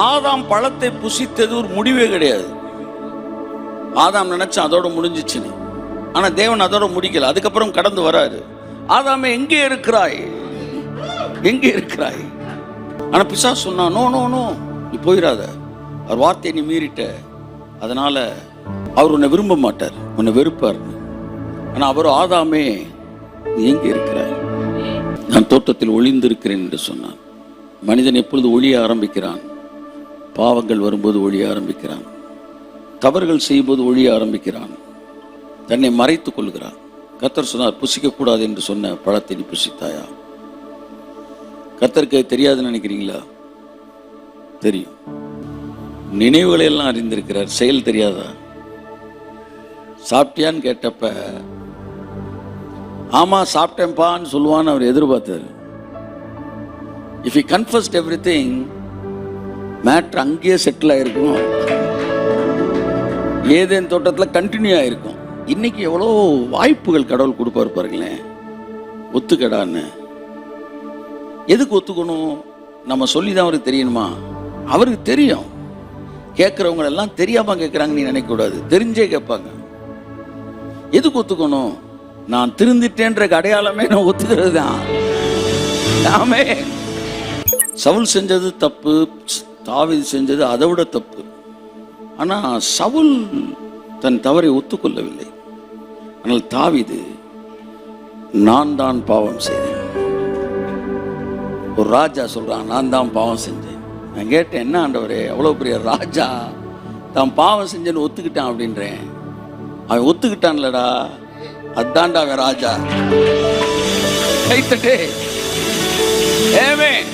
ஆதாம் பழத்தை புசித்தது ஒரு முடிவே கிடையாது. ஆதாம் நினைச்சான் அதோட முடிஞ்சிச்சுன்னு. ஆனா தேவன் அதோட முடிக்கல. அதுக்கப்புறம் கடந்து வராரு. ஆதாமே எங்கே இருக்கிறாய், எங்கே இருக்கிறாய்? ஆனா பிசாசு சொன்னா, நோ நோ நோ, நீ போயிடாத, அவர் வார்த்தையை நீ மீறிட்ட, அதனால அவர் உன்னை விரும்ப மாட்டார், உன்னை வெறுப்பார். ஆனா அவர் ஆதாமே நீ எங்கே இருக்கிறாய்? நான் தோட்டத்தில் ஒளிந்திருக்கிறேன் என்று சொன்னான். மனிதன் எப்பொழுது ஒளிய ஆரம்பிக்கிறான்? பாவங்கள் வரும்போது ஒளிய ஆரம்பிக்கிறான், தவறுகள் செய்யும்போது ஒளிய ஆரம்பிக்கிறான், தன்னை மறைத்துக் கொள்கிறான். கர்த்தர் சொன்னார், புசிக்க கூடாது என்று சொன்ன பழத்தை நீ புசித்தாயா? கர்த்தருக்கு தெரியாதுன்னு நினைக்கிறீங்களா? தெரியும். நினைவுகளை எல்லாம் அறிந்திருக்கிறார், செயல் தெரியாதா? சாப்பிட்டியான்னு கேட்டப்ப ஆமா சாப்பிட்டேன்பான்னு சொல்லுவான்னு அவர் எதிர்பார்த்தார். If you confused everything, matter அங்கேயே செட்டில் ஆயிருக்கும், ஏதேன் தோட்டத்தில் கண்டினியூ ஆயிருக்கும். இன்னைக்கு எவ்வளோ வாய்ப்புகள் கடவுள் கொடுப்பாரு பாருங்களேன். ஒத்துக்கடான்னு. எதுக்கு ஒத்துக்கணும்? நம்ம சொல்லி தான் அவருக்கு தெரியணுமா? அவருக்கு தெரியும். கேட்குறவங்க எல்லாம் தெரியாம கேட்குறாங்க நீ நினைக்கக்கூடாது, தெரிஞ்சே கேட்பாங்க. எதுக்கு ஒத்துக்கணும்? நான் திருந்திட்டேன்ற அடையாளமே நான் ஒத்துக்கிறது தான். ஆமே. சவுல் செஞ்சது தப்பு, தாவீது செஞ்சது அதை விட தப்பு. ஆனா சவுல் தன் தவறை ஒத்துக்கொள்ளவில்லை. ஆனால் தாவீது, நான் தான் பாவம் செய்தேன். ஒரு ராஜா சொல்றான், நான் தான் பாவம் செஞ்சேன். நான் கேட்டேன், என்ன ஆண்டவரே, அவ்வளவு பெரிய ராஜா தான் பாவம் செஞ்சேன்னு ஒத்துக்கிட்டான் அப்படின்றேன். அவன் ஒத்துக்கிட்டான்லடா, அதான்டா அவன் ராஜா. கைத்தட்டே. ஆமென்.